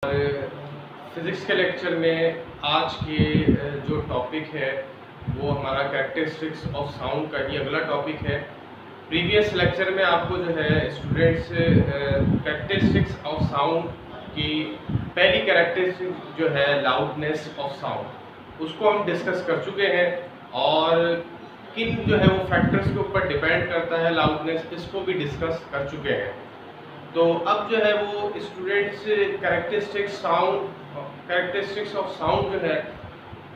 Physics के lecture में आज के जो टॉपिक है वो हमारा कैरेक्टरिस्टिक्स ऑफ साउंड का ही अगला टॉपिक है। प्रीवियस लेक्चर में आपको जो है स्टूडेंट्स कैरेक्टरिस्टिक्स ऑफ साउंड की पहली कैरेक्टरिस्टिक जो है लाउडनेस ऑफ साउंड उसको हम डिस्कस कर चुके हैं और किन जो है वो फैक्टर्स के ऊपर डिपेंड करता है लाउडनेस, इसको भी डिस्कस कर चुके हैं। तो अब जो है वो स्टूडेंट्स कैरेक्टरिस्टिक्स ऑफ साउंड जो है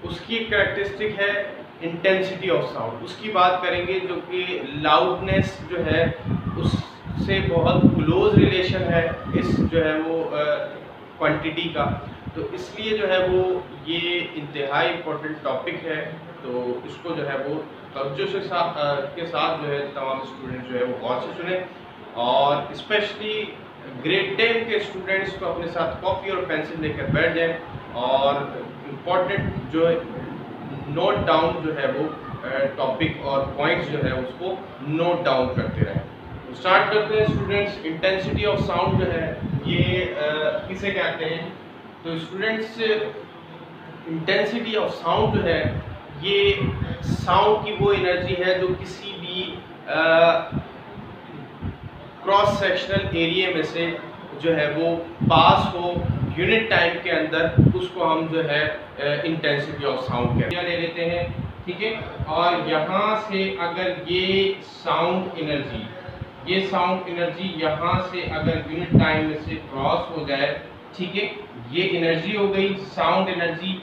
उसकी कैरेक्टरिस्टिक है इंटेंसिटी ऑफ साउंड, उसकी बात करेंगे जो कि लाउडनेस जो है उससे बहुत क्लोज रिलेशन है इस जो है वो क्वांटिटी का। तो इसलिए जो है वो ये इंतहाई इम्पोर्टेंट टॉपिक है, तो इसको जो है वो तवज्जो के साथ जो है तमाम स्टूडेंट जो है वो गौर से सुने और स्पेशली ग्रेड 10 के स्टूडेंट्स को अपने साथ कॉपी और पेंसिल लेकर बैठ जाएं और इम्पोर्टेंट जो नोट डाउन जो है वो टॉपिक और पॉइंट्स जो है उसको नोट डाउन करते रहें। तो स्टार्ट करते हैं स्टूडेंट्स। इंटेंसिटी ऑफ साउंड जो है ये किसे कहते हैं? तो स्टूडेंट्स इंटेंसिटी ऑफ साउंड जो है ये साउंड की वो एनर्जी है जो किसी भी क्रॉस सेक्शनल एरिया में से जो है वो पास हो यूनिट टाइम के अंदर, उसको हम जो है इंटेंसिटी ऑफ साउंड कहते हैं। ले लेते हैं, ठीक है। और यहाँ से अगर ये साउंड एनर्जी यहाँ से अगर यूनिट टाइम में से क्रॉस हो जाए, ठीक है, ये एनर्जी हो गई साउंड एनर्जी,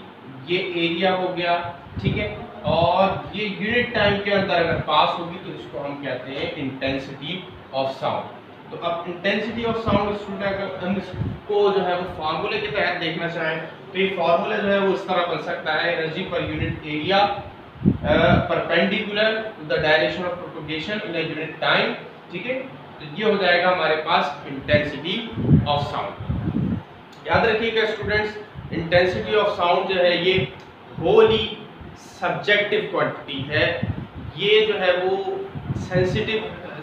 ये एरिया हो गया, ठीक है, और ये यूनिट टाइम के अंदर अगर पास होगी तो इसको हम कहते हैं इंटेंसिटी ऑफ साउंड। तो अब इंटेंसिटी ऑफ साउंड स्टूडेंट अगर हम इसको जो है वो फार्मूले के तहत देखना चाहें तो ये फार्मूला जो है वो इस तरह बन सकता है, एनर्जी पर unit area perpendicular to the direction of propagation in a unit time, ठीक है। तो ये हो जाएगा हमारे पास इंटेंसिटी ऑफ साउंड। याद रखिएगा स्टूडेंट्स, इंटेंसिटी ऑफ साउंड जो है ये होली सब्जेक्टिव क्वांटिटी है। ये जो है वो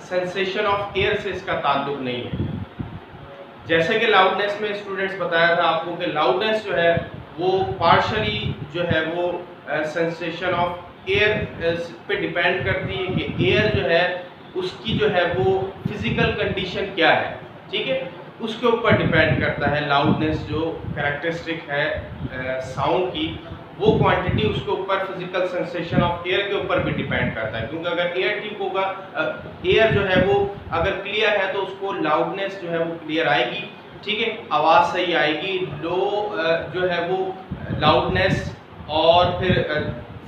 सेंसेशन ऑफ एयर से इसका ताल्लुक नहीं है। जैसे कि लाउडनेस में स्टूडेंट्स बताया था आपको कि लाउडनेस जो है वो पार्शली जो है वो सेंसेशन ऑफ एयर पे डिपेंड करती है कि एयर जो है उसकी जो है वो फिजिकल कंडीशन क्या है, ठीक है, उसके ऊपर डिपेंड करता है। लाउडनेस जो कैरेक्टरिस्टिक है साउंड की वो क्वांटिटी उसके ऊपर फिजिकल सेंसेशन ऑफ एयर के ऊपर भी डिपेंड करता है, क्योंकि अगर एयर ठीक होगा, एयर जो है वो अगर क्लियर है तो उसको लाउडनेस जो है वो क्लियर आएगी, ठीक है, आवाज़ सही आएगी। लो जो है वो लाउडनेस और फिर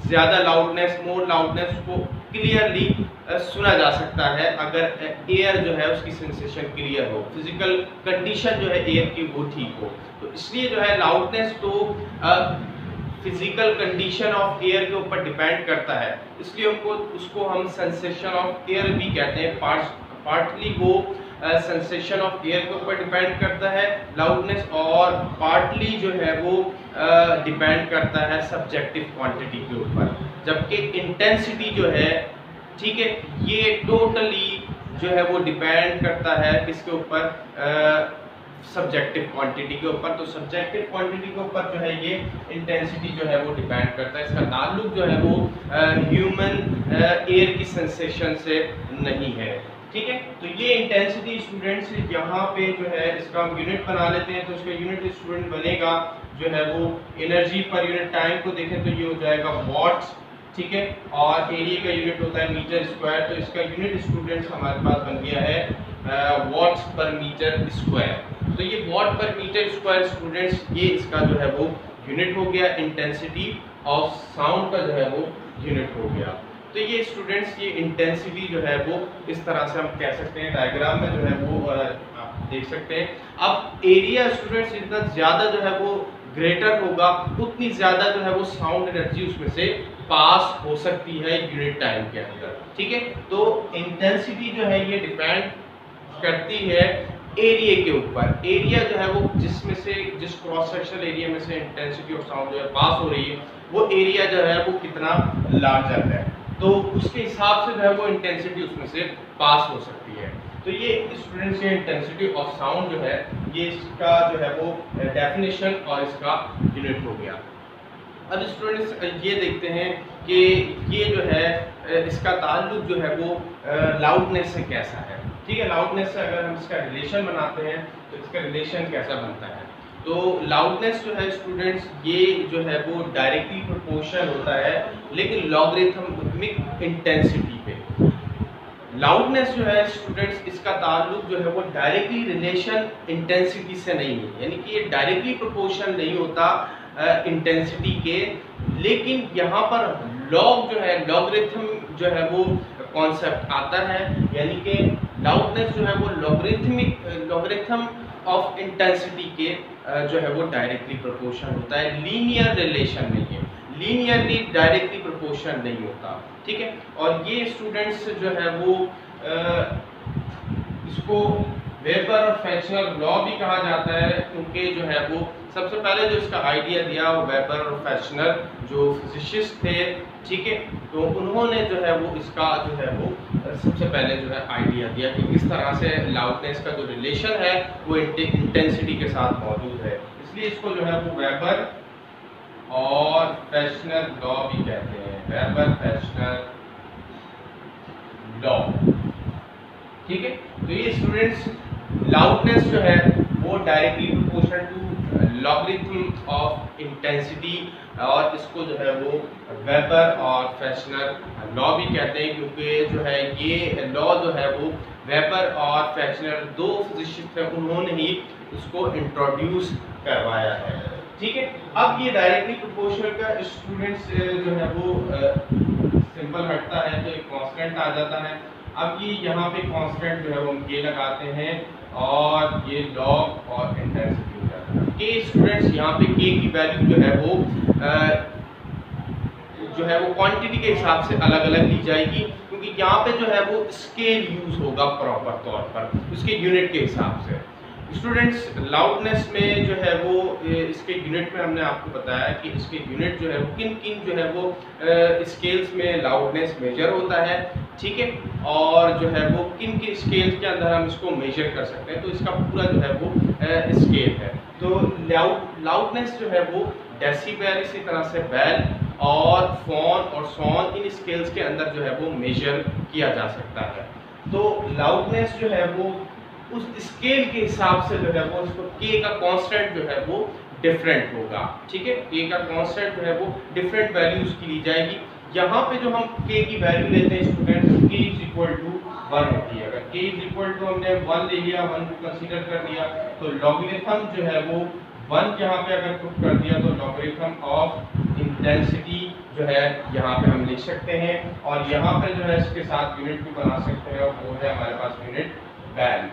ज़्यादा लाउडनेस, मोर लाउडनेस को क्लियरली सुना जा सकता है अगर एयर जो है उसकी सेंसेशन क्लियर हो, फिजिकल कंडीशन जो है एयर की वो ठीक हो। तो इसलिए जो है लाउडनेस तो फिजिकल कंडीशन ऑफ एयर के ऊपर डिपेंड करता है, इसलिए उसको हम सेंसेशन ऑफ एयर भी कहते हैं। पार्टली वो सेंसेशन ऑफ एयर के ऊपर डिपेंड करता है लाउडनेस, और पार्टली जो है वो डिपेंड करता है सब्जेक्टिव क्वांटिटी के ऊपर। जबकि इंटेंसिटी जो है, ठीक है, ये टोटली जो है वो डिपेंड करता है किसके ऊपर, सब्जेक्टिव क्वांटिटी के ऊपर। तो सब्जेक्टिव क्वांटिटी के ऊपर जो है ये इंटेंसिटी जो है वो डिपेंड करता है, इसका ताल्लुक जो है वो ह्यूमन एयर की सेंसेशन से नहीं है, ठीक है। तो ये इंटेंसिटी स्टूडेंट्स यहाँ पे जो है इसका हम यूनिट बना लेते हैं। तो इसका यूनिट स्टूडेंट बनेगा जो है वो एनर्जी पर यूनिट टाइम को देखें तो ये हो जाएगा वॉट्स, ठीक है, और एरिया का यूनिट होता है मीटर स्क्वायर। तो इसका यूनिट स्टूडेंट्स हमारे पास बन गया है वॉट्स पर मीटर स्क्वायर। तो ये what per metre square students ये इसका जो है वो यूनिट हो गया, इंटेंसिटी ऑफ साउंड का जो है वो यूनिट हो गया। तो ये स्टूडेंट्स ये इंटेंसिटी जो है वो इस तरह से हम कह सकते हैं, डायग्राम में जो है वो आप देख सकते हैं। अब एरिया स्टूडेंट्स जितना ज़्यादा जो है वो ग्रेटर होगा उतनी ज़्यादा जो है वो साउंड एनर्जी उसमें से पास हो सकती है यूनिट टाइम के अंदर, ठीक है। तो इंटेंसिटी जो है ये डिपेंड करती है एरिया के ऊपर। एरिया जो है वो जिस क्रॉस सेक्शनल एरिया में से इंटेंसिटी ऑफ साउंड जो है पास हो रही है वो एरिया जो है वो कितना लार्जर है, तो उसके हिसाब से जो है वो इंटेंसिटी उसमें से पास हो सकती है। तो ये स्टूडेंट्स ये इंटेंसिटी ऑफ साउंड जो है ये इसका जो है वो डेफिनेशन और इसका यूनिट हो गया। अब स्टूडेंट्स ये देखते हैं कि ये जो है इसका ताल्लुक जो है वो लाउडनेस से कैसा है। ठीक है, लाउडनेस से अगर हम इसका रिलेशन बनाते हैं तो इसका रिलेशन कैसा बनता है। तो लाउडनेस जो है स्टूडेंट्स ये जो है वो डायरेक्टली प्रोपोर्शनल होता है लेकिन लॉगरिथमिक इंटेंसिटी पे। लाउडनेस जो है स्टूडेंट्स इसका ताल्लुक जो है वो डायरेक्टली रिलेशन इंटेंसिटी से नहीं है, यानी कि ये डायरेक्टली प्रोपोर्शनल नहीं होता इंटेंसिटी के, लेकिन यहाँ पर लॉग जो है लॉगरिथम जो है वो कॉन्सेप्ट आता है, यानी कि लाउडनेस जो है वो लॉगरिथम ऑफ इंटेंसिटी के जो है वो डायरेक्टली प्रोपोर्शनल होता है, लीनियर रिलेशन नहीं है, लीनियरली डायरेक्टली प्रोपोर्शनल नहीं होता। ठीक है, और ये स्टूडेंट्स जो है वो इसको वेबर और फ्रेशनर लॉ भी कहा जाता है, क्योंकि जो है वो सबसे पहले जो इसका आइडिया दिया वो वेबर और फ्रेशनर जो फिजिसिस्ट थे। ठीक है, तो उन्होंने जो है वो इसका जो है वो सबसे पहले जो है आइडिया दिया कि किस तरह से लाउडनेस का जो रिलेशन है वो इंटेंसिटी के साथ मौजूद है, इसलिए इसको जो है वो वेबर और फ्रेशनर लॉ भी कहते हैं, वेबर फ्रेशनर लॉ। ठीक है, तो ये स्टूडेंट्स लाउडनेस जो है वो directly proportional to logarithm of intensity, और इसको जो है वो वेबर और फ्रेशनर लॉ भी कहते हैं, क्योंकि जो है ये लॉ जो है वो वेबर और फ्रेशनर दो फिजिसिस्ट हैं, उन्होंने ही इसको इंट्रोड्यूस करवाया है। ठीक है, अब ये डायरेक्टली प्रोपोर्शनल का स्टूडेंट्स जो है वो सिंपल हटता है तो एक कांस्टेंट आ जाता है। अब ये यहाँ पे कांस्टेंट जो है वो हम के लगाते हैं और ये लॉग और इंटेंसिटी हो जाता है। के स्टूडेंट्स यहाँ पे के की वैल्यू जो है वो क्वांटिटी के हिसाब से अलग अलग ली जाएगी, क्योंकि यहाँ पे जो है वो स्केल यूज होगा प्रॉपर तौर पर उसके यूनिट के हिसाब से। स्टूडेंट्स लाउडनेस में जो है वो इसके यूनिट में हमने आपको बताया कि इसके यूनिट जो है वो किन किन जो है वो स्केल्स में लाउडनेस मेजर होता है। ठीक है, और जो है वो किन किन स्केल्स के अंदर हम इसको मेजर कर सकते हैं, तो इसका पूरा जो है वो स्केल है। तो लाउडनेस जो है वो डेसिबल, इसी तरह से बेल और फोन और सॉन, इन स्केल्स के अंदर जो है वो मेजर किया जा सकता है। तो लाउडनेस जो है वो उस स्केल के हिसाब से जो है वो उसको के का कांस्टेंट जो है वो डिफरेंट होगा। ठीक है, के का कांस्टेंट जो है वो डिफरेंट वैल्यूज की ली जाएगी। यहाँ पे जो हम के की वैल्यू लेते हैं स्टूडेंट, के इज इक्वल टू 1 होती है। अगर के इज इक्वल टू हमने 1 ले लिया, 1 को कंसीडर कर लिया, तो लॉगरिथम जो है वो 1 यहाँ पे अगर पुट कर दिया तो लॉगरिथम ऑफ इंटेंसिटी जो है यहाँ पे हम लिख सकते हैं, और यहाँ पे जो है इसके साथ यूनिट भी बना सकते हैं, और वो है हमारे पास यूनिट बेल।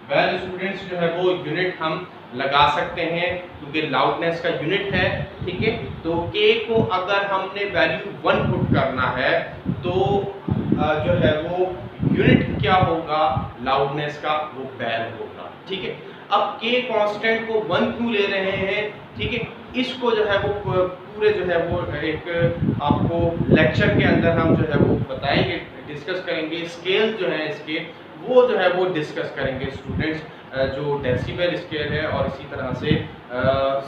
बेल स्टूडेंट्स जो है वो यूनिट हम लगा सकते हैं क्योंकि लाउडनेस का यूनिट है। ठीक है, तो के को अगर हमने वैल्यू 1 पुट करना है तो जो है वो यूनिट क्या होगा लाउडनेस का, वो बेल होगा। ठीक है, अब के कांस्टेंट को 1 क्यों ले रहे हैं, ठीक है, इसको जो है वो पूरे जो है वो एक आपको लेक्चर के अंदर हम जो है वो बताएंगे, डिस्कस करेंगे। स्केल जो है इसके वो जो है वो डिस्कस करेंगे स्टूडेंट्स, जो डेसिबल स्केल है और इसी तरह से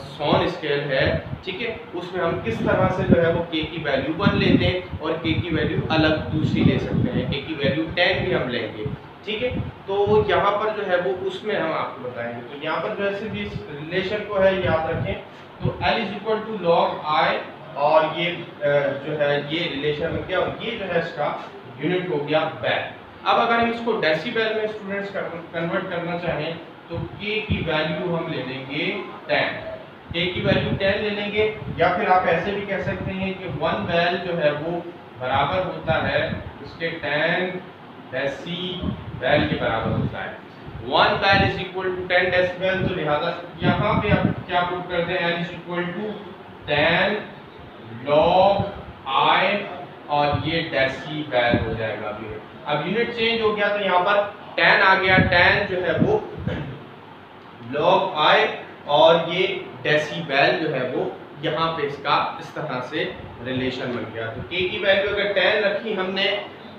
सॉन स्केल है। ठीक है, उसमें हम किस तरह से जो है वो के की वैल्यू 1 लेते हैं और के की वैल्यू अलग दूसरी ले सकते हैं, के की वैल्यू 10 भी हम लेंगे। ठीक है, तो यहाँ पर जो है वो उसमें हम आपको बताएंगे। तो यहाँ पर जैसे भी इस रिलेशन को है याद रखें, तो L is equal to log I, और ये जो है ये रिलेशन बन गया, और ये जो है इसका यूनिट हो गया बेल। अब अगर हम इसको डेसिबल में स्टूडेंट्स कन्वर्ट करना चाहें तो के की वैल्यू हम ले लेंगे 10, के की वैल्यू 10 ले लेंगे, या फिर आप ऐसे भी कह सकते हैं कि 1 बेल जो है वो बराबर होता है इसके 10 डेसिबल के बराबर होता है। 1 bel is equal to 10 decibel, तो लिहाजा यहाँ पे आप क्या पुट करते हैं, L is equal to 10 log I, और ये डेसिबल हो जाएगा। अभी अब यूनिट चेंज हो गया तो यहाँ पर 10 आ गया, 10 जो है वो लॉग आई, और ये डेसिबल जो है वो यहाँ पे इसका इस तरह से रिलेशन बन गया। तो के की वैल्यू अगर 10 रखी हमने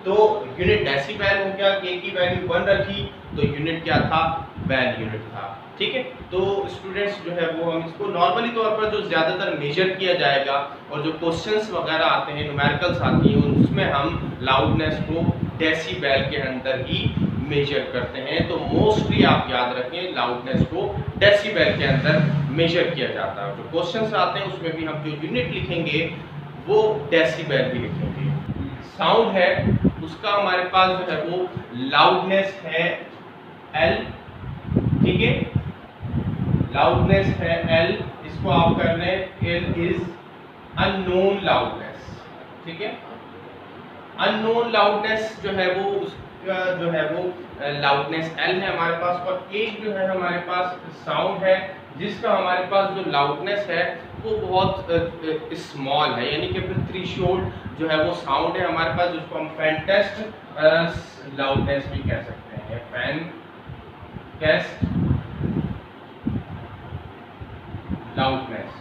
तो यूनिट डेसिबल हो गया, के की वैल्यू 1 रखी तो यूनिट क्या था बेल यूनिट था। ठीक है, तो स्टूडेंट्स जो है वो हम इसको नॉर्मली तौर पर जो ज़्यादातर मेजर किया जाएगा और जो क्वेश्चंस वगैरह आते हैं, न्यूमेरिकल्स आती हैं, उसमें हम लाउडनेस को डेसीबेल के अंदर ही मेजर करते हैं। तो मोस्टली आप याद रखें लाउडनेस को डेसीबेल के अंदर मेजर किया जाता है। जो क्वेश्चंस आते हैं उसमें भी हम जो यूनिट लिखेंगे वो डेसीबेल भी लिखेंगे। साउंड है उसका हमारे पास जो है वो लाउडनेस है L। ठीक है, लाउडनेस है L, इसको आप कर लें L इज अननोन लाउडनेस। ठीक है, अननोन लाउडनेस जो है वो उसका जो है वो लाउडनेस L है हमारे पास। और एक जो है हमारे पास साउंड है जिसका हमारे पास जो लाउडनेस है वो बहुत स्मॉल है, यानी कि फिर थ्रेशोल्ड जो है वो साउंड है हमारे पास, जिसको हम फैंटेस्ट लाउडनेस भी कह सकते हैं। फैंटेस्ट लाउडनेस,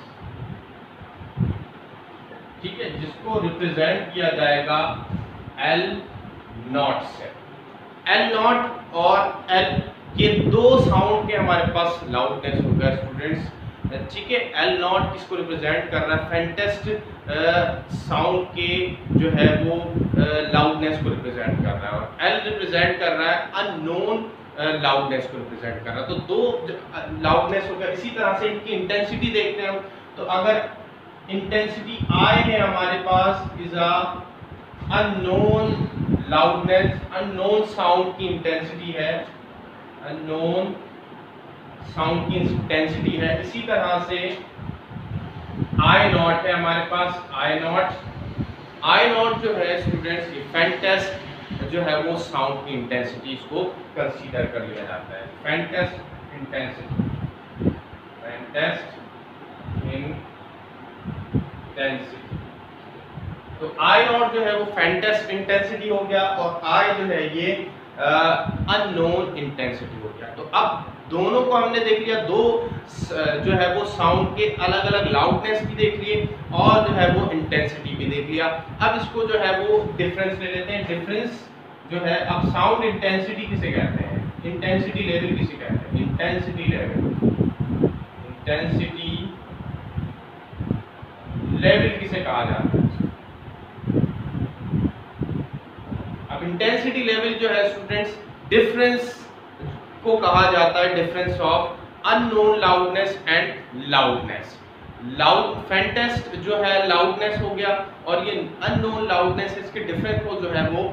ठीक है, जिसको रिप्रेजेंट किया जाएगा L नॉट से। L नॉट और L ये दो साउंड के हमारे पास लाउडनेस होगा स्टूडेंट्स। ठीक है, L नॉट इसको रिप्रेजेंट कर रहा है फैंटेस्ट साउंड के जो है वो लाउडनेस को रिप्रेजेंट कर रहा है, और L रिप्रेजेंट कर रहा है अननोन लाउडनेस को रिप्रेजेंट कर रहा है। तो दो लाउडनेस हो गया। इसी तरह से इनकी इंटेंसिटी देखते हैं हम। तो अगर इंटेंसिटी I है हमारे पास is a unknown loudness, unknown sound की इंटेंसिटी है, अननोन साउंड की इंटेंसिटी है। इसी तरह से I नॉट है हमारे पास, I नॉट जो है स्टूडेंट्स ये फैंटेस्ट जो है वो साउंड की इंटेंसिटी, इसको कंसीडर कर लिया जाता है। फैंटेस्ट इंटेंसिटी, फैंटेस्ट इंटेंसिटी। तो I नॉट जो है वो फैंटेस्ट इंटेंसिटी हो गया, और I जो है ये अननोन इंटेंसिटी हो गया। तो अब दोनों को हमने देख लिया, दो जो है वो साउंड के अलग अलग लाउडनेस भी देख लिए और जो है वो इंटेंसिटी भी देख लिया। अब इसको जो है वो डिफरेंस ले लेते हैं। डिफरेंस जो है, अब साउंड इंटेंसिटी किसे कहते हैं, इंटेंसिटी लेवल किसे कहते हैं, इंटेंसिटी लेवल, इंटेंसिटी लेवल किसे कहा जाता है। अब इंटेंसिटी लेवल जो है स्टूडेंट्स डिफरेंस को कहा जाता है, difference of unknown loudness and loudness. Loud faintest जो है लाउडनेस हो गया, और ये अननोन लाउडनेस, इसके डिफरेंस को जो है वो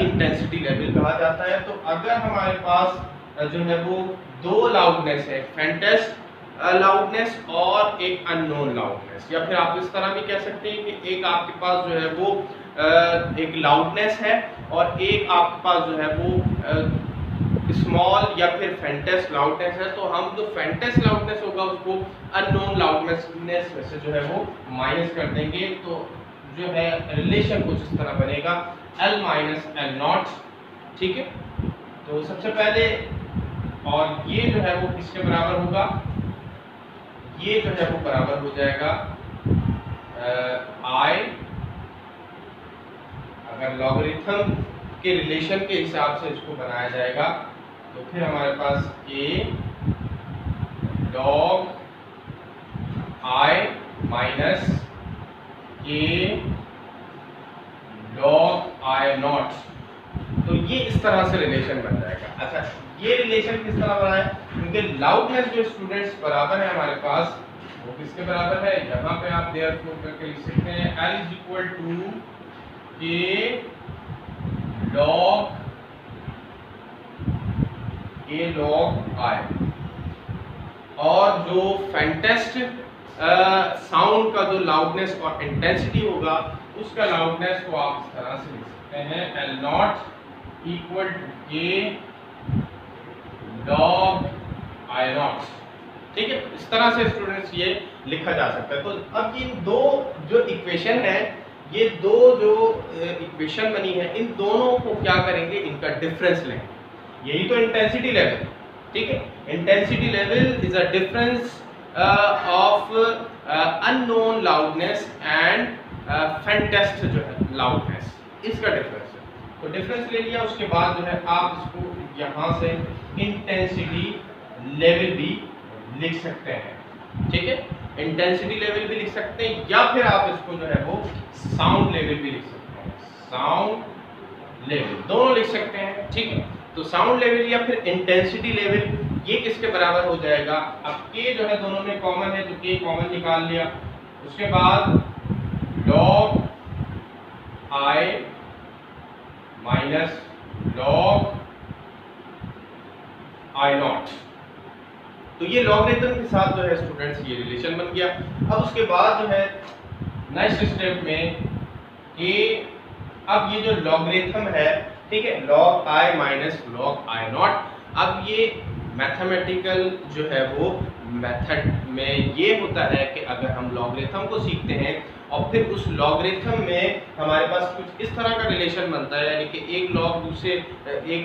इंटेंसिटी लेवल कहा जाता है। तो अगर हमारे पास जो है वो दो लाउडनेस है, फैंटेस्ट लाउडनेस और एक अननोन लाउडनेस, या फिर आप इस तरह भी कह सकते हैं कि एक आपके पास जो है वो एक लाउडनेस है और एक आपके पास जो है वो स्मॉल या फिर फैंटेस्ट लाउडनेस है। तो हम जो फैंटेस्ट लाउडनेस होगा उसको अननोन लाउडनेस में से जो है वो माइनस कर देंगे। तो जो है रिलेशन कुछ इस तरह बनेगा L माइनस L नॉट। ठीक है, तो सबसे पहले, और ये जो है वो किसके बराबर होगा, ये जो है वो बराबर हो जाएगा I, अगर लॉगरिथम के रिलेशन के हिसाब से इसको बनाया जाएगा तो फिर हमारे पास A log I minus K log I not. तो ये इस तरह से रिलेशन बन जाएगा। अच्छा, ये रिलेशन किस तरह बना है, क्योंकि लाउडनेस जो स्टूडेंट्स बराबर है हमारे पास, वो किसके बराबर है, यहाँ पे आप देयरफॉर करके लिख सकते हैं L is equal to K log I। और जो फैंटेस्ट साउंड का जो लाउडनेस और इंटेंसिटी होगा, उसका लाउडनेस को आप इस तरह से लिख सकते हैं L naught equal to K log I naught. ठीक है, इस तरह से स्टूडेंट्स ये लिखा जा सकता है। तो अब इन दो जो इक्वेशन है, ये दो जो इक्वेशन बनी है, इन दोनों को क्या करेंगे, इनका डिफरेंस लेंगे। यही तो इंटेंसिटी लेवल। ठीक है, intensity level is a difference of unknown loudness and faintest जो है लाउडनेस, इसका डिफरेंस है। तो डिफरेंस ले लिया, उसके बाद जो है आप इसको यहाँ से इंटेंसिटी लेवल भी लिख सकते हैं, ठीक है, इंटेंसिटी लेवल भी लिख सकते हैं, या फिर आप इसको जो है वो साउंड लेवल भी लिख सकते हैं, साउंड लेवल दोनों लिख सकते हैं, ठीक है। तो साउंड लेवल या फिर इंटेंसिटी लेवल ये किसके बराबर हो जाएगा, अब के जो है दोनों में कॉमन है तो के कॉमन निकाल लिया, उसके बाद log I minus log I not, तो ये लॉगरिथम के साथ जो है स्टूडेंट्स ये रिलेशन बन गया। अब उसके बाद जो है नेक्स्ट स्टेप में कि अब ये जो लॉगरिथम है, ठीक है, log I minus log I not, अब ये मैथमेटिकल जो है वो मेथड में ये होता है कि अगर हम लॉगरिथम को सीखते हैं और फिर उस लॉगरिथम में हमारे पास कुछ इस तरह का रिलेशन बनता है, यानी कि एक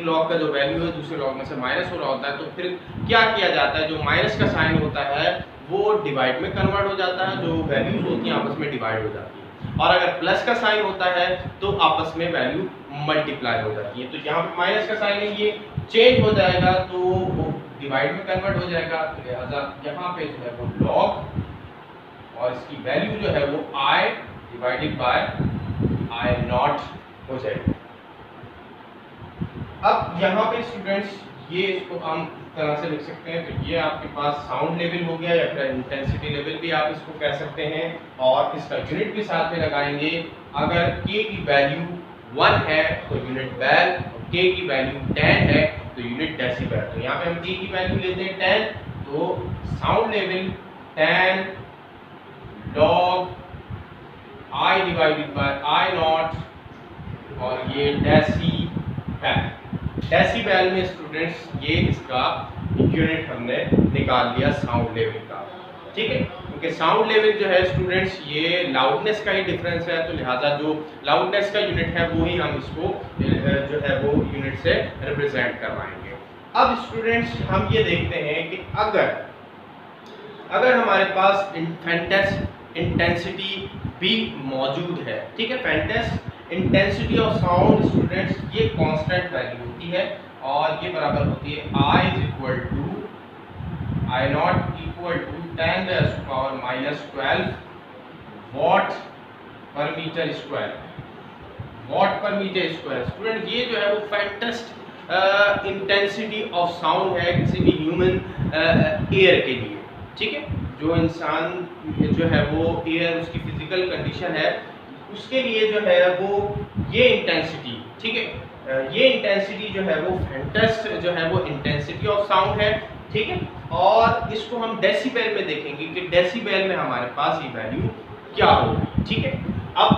लॉग का जो वैल्यू है दूसरे लॉग में से माइनस हो रहा होता है, तो फिर क्या किया जाता है, जो माइनस का साइन होता है वो डिवाइड में कन्वर्ट हो जाता है, जो वैल्यूज होती हैं आपस में डिवाइड हो जाती है, और अगर प्लस का साइन होता है तो आपस में वैल्यू मल्टीप्लाई हो जाती है। तो यहाँ पे माइनस का साइन है ये चेंज हो जाएगा तो वो डिवाइड में कन्वर्ट हो जाएगा, तो लिहाजा यहाँ पे जो है वो लॉग और इसकी वैल्यू जो है वो I divided by I not हो जाएगी। अब यहाँ पे स्टूडेंट्स ये इसको हम तरह से लिख सकते हैं, तो ये आपके पास साउंड लेवल हो गया या फिर इंटेंसिटी लेवल भी आप इसको कह सकते हैं, और इसका यूनिट भी साथ में लगाएंगे। अगर k की वैल्यू 1 है तो यूनिट बेल, k की वैल्यू 10 है तो यूनिट डेसिबल। तो यहाँ पे हम k की वैल्यू लेते हैं 10, तो sound level 10 log i divided by i not, और ये डेसीबेल। डेसीबेल में स्टूडेंट्स ये इसका यूनिट हमने निकाल लिया साउंड लेवल का, ठीक है, क्योंकि साउंड लेवल जो है स्टूडेंट्स ये लाउडनेस का ही डिफरेंस है, तो लिहाजा जो लाउडनेस का यूनिट है वो ही हम इसको जो है वो यूनिट से रिप्रेजेंट करवाएंगे। अब स्टूडेंट्स हम ये देखते हैं कि अगर हमारे पास फेंटेस इंटेंसिटी भी मौजूद है, ठीक है, faintest intensity of sound students ये कांस्टेंट वैल्यू होती है, और ये बराबर होती है I is equal to I naught equal to 10⁻⁻12 watt per metre square, watt per metre square. Student ये जो है वो फैंटेस्ट इंटेंसिटी ऑफ साउंड है किसी भी ह्यूमन एयर के लिए, ठीक है, जो इंसान जो है वो एयर उसकी फिजिकल कंडीशन है उसके लिए जो है वो ये इंटेंसिटी, ठीक है, ये इंटेंसिटी जो है वो फैंटेस्ट जो है वो इंटेंसिटी ऑफ साउंड है, ठीक है, और इसको हम डेसिबल में देखेंगे कि डेसिबल में हमारे पास ये वैल्यू क्या होगी, ठीक है। अब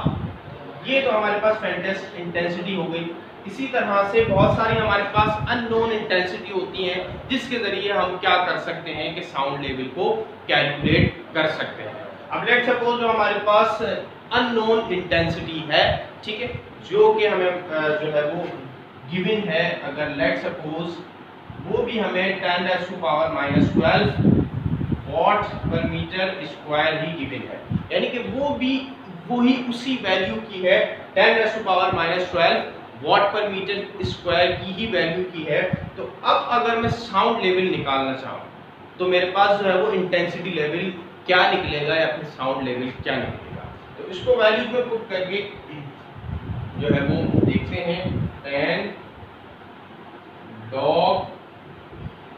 ये तो हमारे पास फैंटेस्ट इंटेंसिटी हो गई, इसी तरह से बहुत सारी हमारे पास अननोन इंटेंसिटी होती हैं जिसके जरिए हम क्या कर सकते हैं कि साउंड लेवल को कैलकुलेट कर सकते हैं। अब लेट्स सपोज जो हमारे पास अननोन इंटेंसिटी है, ठीक है, जो कि हमें जो है वो गिवन है, अगर लेट्स सपोज वो भी हमें 10⁻⁻12 वॉट पर मीटर स्क्वायर ही गिवन है, यानी कि वो भी वही उसी वैल्यू की है, 10⁻⁻12 वॉट पर मीटर स्क्वायर की ही वैल्यू की है। तो अब अगर मैं साउंड लेवल निकालना चाहूँ तो मेरे पास जो है वो इंटेंसिटी लेवल क्या निकलेगा या फिर साउंड लेवल क्या निकलेगा, तो इसको वैल्यूज में पुट करके जो है वो देखते हैं 10 लॉग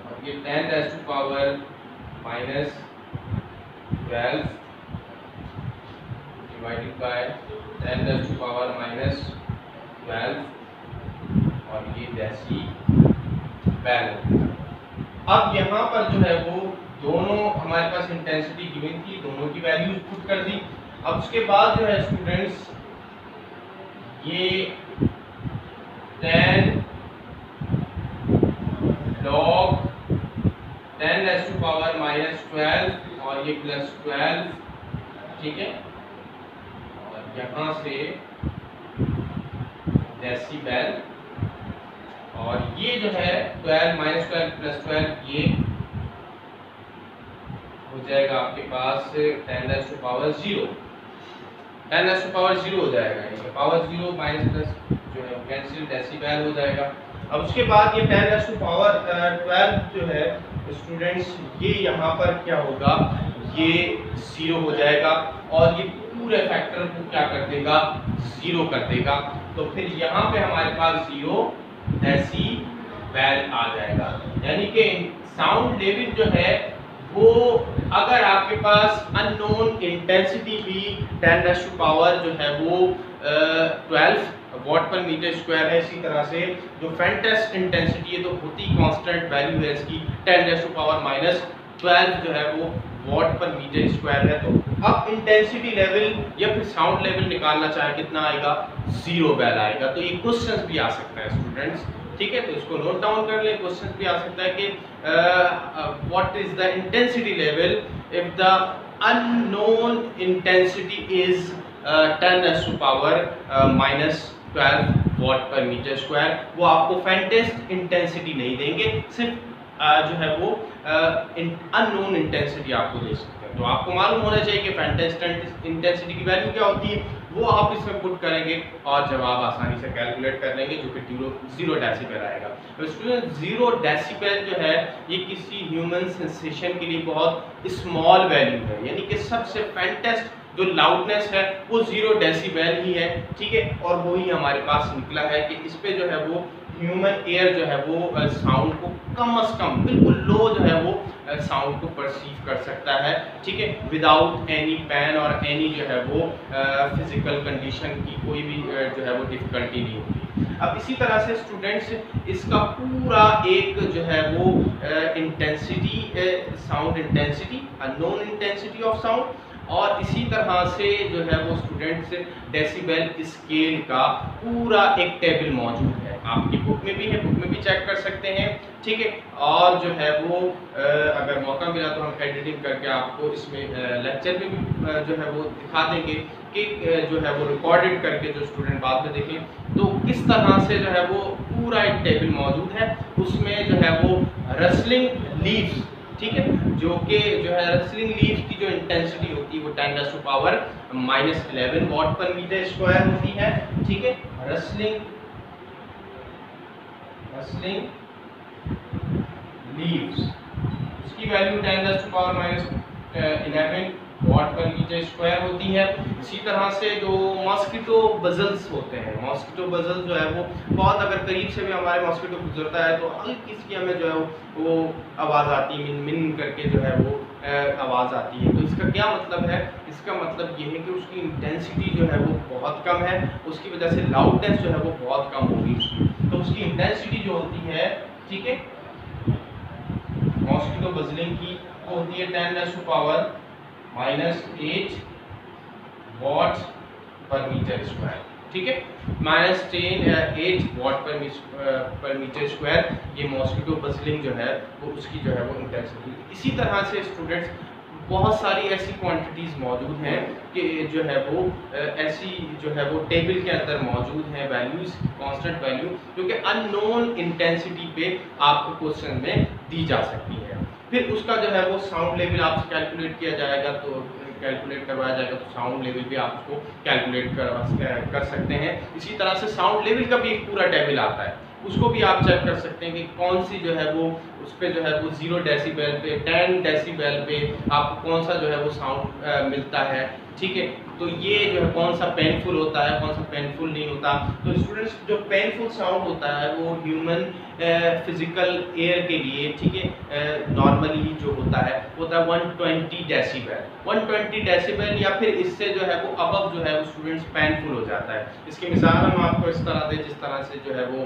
और ये 10⁻⁻12 डिवाइडेड बाय 10⁻⁻12 और ये डेसीबल। अब यहाँ पर जो है वो दोनों हमारे पास इंटेंसिटी गिवन थी, दोनों की वैल्यूज पुट कर दी। अब उसके बाद जो है स्टूडेंट्स ये 10 लॉग 10⁻⁻12 और ये +12, ठीक है, और यहाँ से डेसीबल, और ये जो है 12 -12 +12 ये हो जाएगा आपके पास 10⁻⁻0 हो जाएगा, पावर 0 माइनस प्लस जो है कैंसिल, डेसिबल हो जाएगा। अब उसके बाद ये 10⁻12 जो है स्टूडेंट्स, ये यहाँ पर क्या होगा, ये 0 हो जाएगा और ये पूरे फैक्टर को क्या कर देगा, 0 कर देगा। तो फिर यहाँ पे हमारे पास 0 डेसिबल आ जाएगा। यानी कि साउंड लेवल जो है वो, अगर आपके पास अननोन इंटेंसिटी भी 10⁻⁴ जो है वो 12 वॉट पर मीटर स्क्वायर है, इसी तरह से जो फैंटेस्ट इंटेंसिटी है तो होती कांस्टेंट वैल्यू है इसकी 10⁻⁻12 जो है वो वॉट पर मीटर स्क्वायर है। तो अब इंटेंसिटी लेवल या फिर साउंड लेवल निकालना चाहे कितना आएगा, 0 बेल आएगा। तो ये क्वेश्चंस भी आ सकता है स्टूडेंट्स, ठीक है, तो इसको नोट डाउन कर लें। क्वेश्चन भी आ सकता है कि what is the intensity level if the unknown intensity is 10⁻⁻12 watt per metre square. वो आपको फैंटेस्ट इंटेंसिटी नहीं देंगे, सिर्फ जो है वो अननोन इंटेंसिटी आपको दे सकते हैं। तो आपको मालूम होना चाहिए कि फैंटेस्ट इंटेंसिटी की वैल्यू क्या होती है, वो आप इसमें पुट करेंगे और जवाब आसानी से कैलकुलेट कर लेंगे, जो कि 0 डेसिबल आएगा। तो स्टूडेंट 0 डेसिबल जो है ये किसी ह्यूमन सेंसेशन के लिए बहुत स्मॉल वैल्यू है, यानी कि सबसे फैंटेस्ट जो लाउडनेस है वो 0 डेसिबल ही है, ठीक है। और वही हमारे पास निकला है कि इस पे जो है वो ह्यूमन एयर जो है वो साउंड को कम से कम बिल्कुल लो जो है वो साउंड को परसीव कर सकता है, ठीक है, विदाउट एनी पेन और एनी जो है वो फिजिकल कंडीशन की कोई भी जो है वो डिफिकल्टी नहीं होगी। अब इसी तरह से स्टूडेंट्स इसका पूरा एक जो है वो intensity, sound intensity, unknown intensity of sound, और इसी तरह से जो है वो स्टूडेंट्स डेसिबल स्केल का पूरा एक टेबल मौजूद है, आपकी बुक में भी है, बुक में भी चेक कर सकते हैं, ठीक है। और जो है वो अगर मौका मिला तो हम एडिटिंग करके आपको इसमें लेक्चर में भी जो है वो दिखा देंगे कि जो है वो रिकॉर्डेड करके जो स्टूडेंट बाद में देखें तो किस तरह से जो है वो पूरा एक टेबल मौजूद है। उसमें जो है वो रसलिंग लीव्स, ठीक है, जो कि जो है रसलिंग लीव्स की जो इंटेंसिटी होती है वो 10⁻⁻11 वॉट पर मीटर स्क्वायर होती है, ठीक है। रसलिंग लीव्स उसकी value 10⁻⁻11 what per metre square होती है। इसी तरह से जो मॉस्किटो बजल्स होते हैं, मॉस्किटो बजल जो है वो बहुत, अगर करीब से भी हमारे मॉस्किटो गुजरता है तो हल्की सी हमें जो है वो आवाज़ आती है, मिन मिन करके जो है वो आवाज़ आती है। तो इसका क्या मतलब है, इसका मतलब ये है कि उसकी इंटेंसिटी जो है वो बहुत कम है, उसकी वजह से लाउडनेस जो है वो बहुत कम होगी उसकी। तो उसकी इंटेंसिटी जो होती है, ठीक है, मॉस्किटो बजलिंग की वो होती है 10⁻⁻8 वॉट पर मीटर स्क्वायर, ठीक है, -8 वॉट पर मीटर स्क्वायर। ये मॉस्किटो बजलिंग जो है वो उसकी जो है वो इंटेंसिटी। इसी तरह से स्टूडेंट्स बहुत सारी ऐसी क्वांटिटीज़ मौजूद हैं कि जो है वो ऐसी जो है वो टेबल के अंदर मौजूद हैं वैल्यूज़, कांस्टेंट वैल्यू, जो कि अननोन इंटेंसिटी पे आपको क्वेश्चन में दी जा सकती है। फिर उसका जो है वो साउंड लेवल आपसे कैलकुलेट किया जाएगा, तो कैलकुलेट करवाया जाएगा, तो साउंड लेवल भी आप उसको कैलकुलेट कर सकते हैं। इसी तरह से साउंड लेवल का भी एक पूरा टेबल आता है, उसको भी आप चेक कर सकते हैं कि कौन सी जो है वो उस पर जो है वो 0 डेसिबल पे, 10 डेसिबल पे आपको कौन सा जो है वो साउंड मिलता है, ठीक है। तो ये जो है कौन सा पेनफुल होता है, कौन सा पेनफुल नहीं होता। तो स्टूडेंट्स जो पेनफुल साउंड होता है वो ह्यूमन फिजिकल एयर के लिए, ठीक है, नॉर्मली जो होता है 120 डेसिबल, 120 डेसिबल या फिर इससे जो है वो अबव जो है वो स्टूडेंट्स पेनफुल हो जाता है। इसकी मिसाल हम आपको इस तरह दें जिस तरह से जो है वो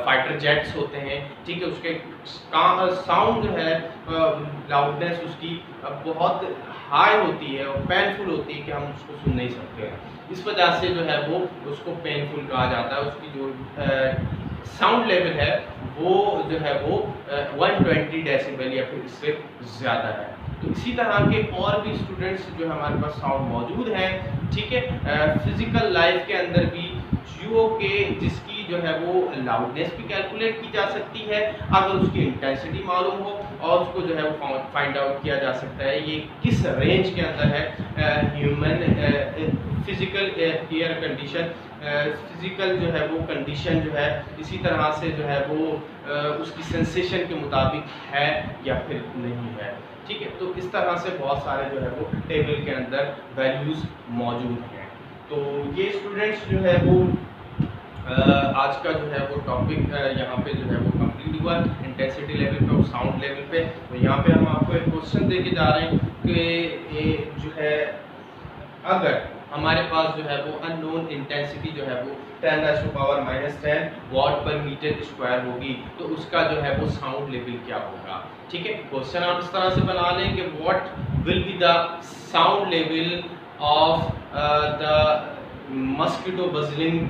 फाइटर जेट्स होते हैं, ठीक है, उसके साउंड जो है लाउडनेस उसकी बहुत हाई होती है और पेनफुल होती है कि हम उसको सुन नहीं सकते हैं। इस वजह से जो है वो उसको पेनफुल कहा जाता है। उसकी जो साउंड लेवल है वो जो है वो 120 डेसिबल या फिर इससे ज़्यादा है। तो इसी तरह के और भी स्टूडेंट्स जो हमारे पास साउंड मौजूद हैं, ठीक है, फिजिकल लाइफ के अंदर भी जो के जिसकी जो है वो लाउडनेस भी कैलकुलेट की जा सकती है अगर उसकी इंटेंसिटी मालूम हो, और उसको जो है वो फाइंड आउट किया जा सकता है ये किस रेंज के अंदर है human physical air condition physical जो है वो कंडीशन जो है इसी तरह से जो है वो उसकी सेंसेशन के मुताबिक है या फिर नहीं है। ठीक है, तो इस तरह से बहुत सारे जो है वो टेबल के अंदर वैल्यूज़ मौजूद हैं। तो ये स्टूडेंट्स जो है वो आज का जो है वो टॉपिक यहाँ पे जो है वो कंप्लीट हुआ इंटेंसिटी लेवल पे और साउंड लेवल पे। तो यहाँ पे हम आपको एक क्वेश्चन दे के जा रहे हैं कि ये जो है अगर हमारे पास जो है वो अननोन इंटेंसिटी जो है वो 10⁻⁻10 वाट पर मीटर स्क्वायर होगी तो उसका जो है वो साउंड लेवल क्या होगा। ठीक है, क्वेश्चन आप इस तरह से बना लें कि what will be the sound level of the mosquito buzzing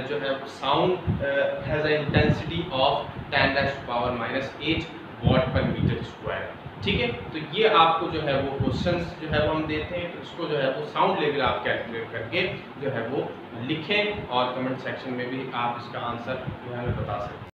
जो है sound has a intensity of 10⁻⁻8 watt पर मीटर स्क्वायर। ठीक है, तो ये आपको जो है वो क्वेश्चंस जो है वो हम देते हैं, तो इसको जो है वो साउंड लेवल आप कैलकुलेट करके जो है वो लिखें और कमेंट सेक्शन में भी आप इसका आंसर जो है हमें बता सकते हैं।